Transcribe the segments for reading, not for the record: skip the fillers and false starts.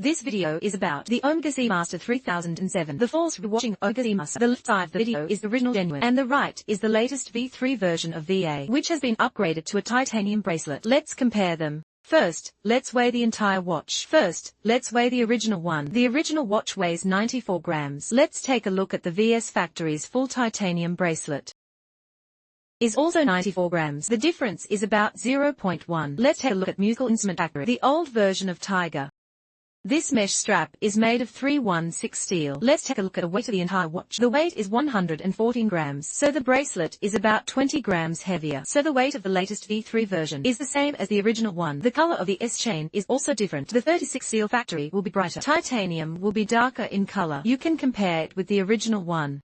This video is about the Omega Seamaster 3007. The false rewatching Omega Seamaster. The left side of the video is the original genuine, and the right is the latest V3 version of VA, which has been upgraded to a titanium bracelet. Let's compare them. First, let's weigh the entire watch. First, let's weigh the original one. The original watch weighs 94 grams. Let's take a look at the VS Factory's full titanium bracelet. Is also 94 grams. The difference is about 0.1. Let's take a look at Musical Instrument Factory. The old version of Tiger. This mesh strap is made of 316 steel. Let's take a look at the weight of the entire watch. The weight is 114 grams, so the bracelet is about 20 grams heavier. So the weight of the latest V3 version is the same as the original one. The color of the S chain is also different. The 36 steel factory will be brighter. Titanium will be darker in color. You can compare it with the original one.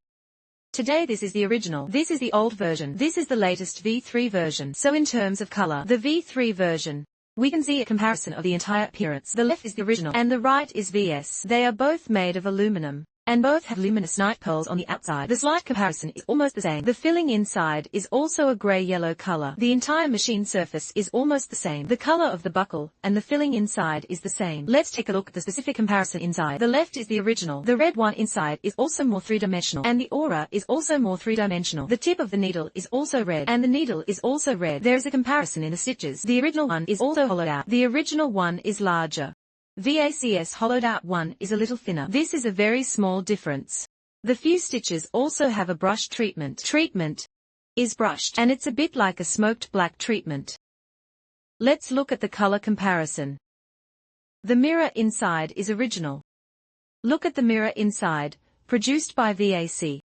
Today this is the original. This is the old version. This is the latest V3 version. So in terms of color, the V3 version, we can see a comparison of the entire appearance. The left is the original and the right is VS. They are both made of aluminum, and both have luminous night pearls on the outside. The slight comparison is almost the same. The filling inside is also a grey-yellow color. The entire machine surface is almost the same. The color of the buckle and the filling inside is the same. Let's take a look at the specific comparison inside. The left is the original. The red one inside is also more three-dimensional, and the aura is also more three-dimensional. The tip of the needle is also red, and the needle is also red. There is a comparison in the stitches. The original one is also hollowed out. The original one is larger. VACS hollowed out one is a little thinner. This is a very small difference. The few stitches also have a brush treatment. Treatment is brushed, and it's a bit like a smoked black treatment. Let's look at the color comparison. The mirror inside is original. Look at the mirror inside, produced by VAC.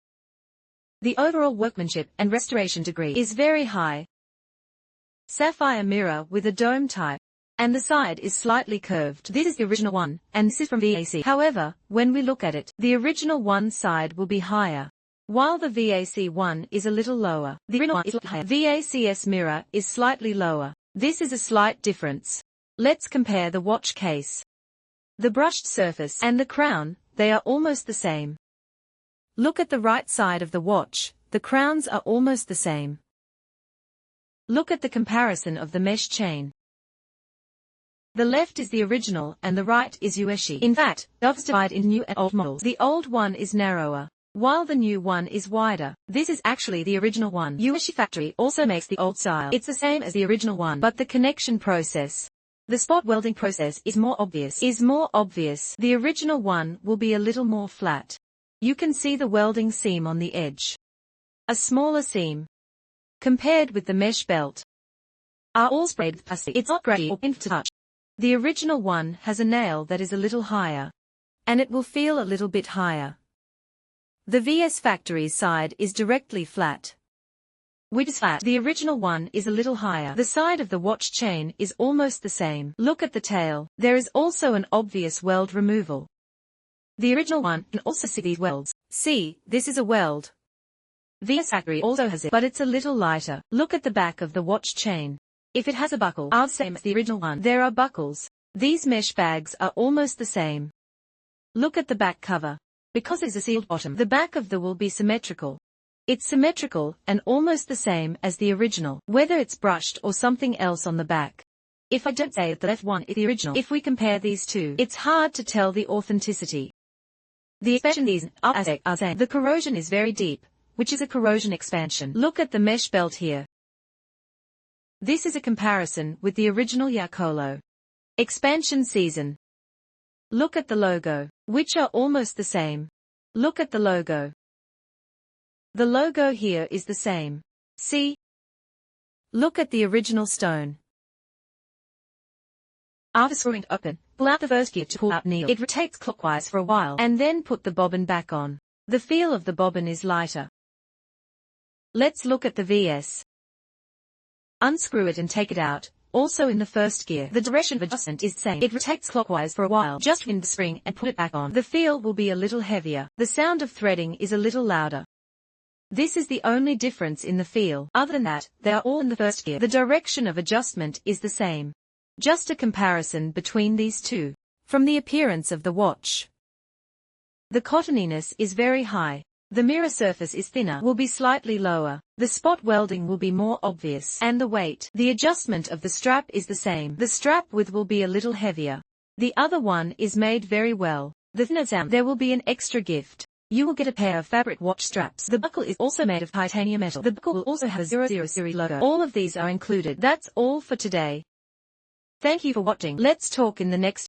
The overall workmanship and restoration degree is very high. Sapphire mirror with a dome type, and the side is slightly curved. This is the original one, and this is from VAC. However, when we look at it, the original one side will be higher, while the VAC one is a little lower. The original one is higher. VACS mirror is slightly lower. This is a slight difference. Let's compare the watch case. The brushed surface and the crown, they are almost the same. Look at the right side of the watch. The crowns are almost the same. Look at the comparison of the mesh chain. The left is the original and the right is Ueshi. In fact, doves divide into new and old models. The old one is narrower, while the new one is wider. This is actually the original one. Ueshi Factory also makes the old style. It's the same as the original one, but the connection process, the spot welding process, is more obvious. The original one will be a little more flat. You can see the welding seam on the edge. A smaller seam, compared with the mesh belt, are all sprayed with plastic. It's not gritty or painful to touch. The original one has a nail that is a little higher, and it will feel a little bit higher. The VS Factory's side is directly flat, which is flat. The original one is a little higher. The side of the watch chain is almost the same. Look at the tail. There is also an obvious weld removal. The original one can also see these welds. See, this is a weld. VS Factory also has it, but it's a little lighter. Look at the back of the watch chain. If it has a buckle, are the same as the original one. There are buckles. These mesh bags are almost the same. Look at the back cover. Because there's a sealed bottom, the back of the will be symmetrical. It's symmetrical and almost the same as the original, whether it's brushed or something else on the back. If I don't say that the left one is the original, if we compare these two, it's hard to tell the authenticity. The expansion these are saying the corrosion is very deep, which is a corrosion expansion. Look at the mesh belt here. This is a comparison with the original Yakolo expansion season. Look at the logo, which are almost the same. Look at the logo. The logo here is the same. See? Look at the original stone. After screwing it open, pull out the first gear to pull out needle. It rotates clockwise for a while and then put the bobbin back on. The feel of the bobbin is lighter. Let's look at the VS. Unscrew it and take it out. Also in the first gear, the direction of adjustment is the same. It rotates clockwise for a while. Just wind the spring and put it back on. The feel will be a little heavier. The sound of threading is a little louder. This is the only difference in the feel. Other than that, they are all in the first gear. The direction of adjustment is the same. Just a comparison between these two. From the appearance of the watch, the cottoniness is very high. The mirror surface is thinner, will be slightly lower. The spot welding will be more obvious. And the weight. The adjustment of the strap is the same. The strap width will be a little heavier. The other one is made very well. The thinner exam, there will be an extra gift. You will get a pair of fabric watch straps. The buckle is also made of titanium metal. The buckle will also have a 00 series logo. All of these are included. That's all for today. Thank you for watching. Let's talk in the next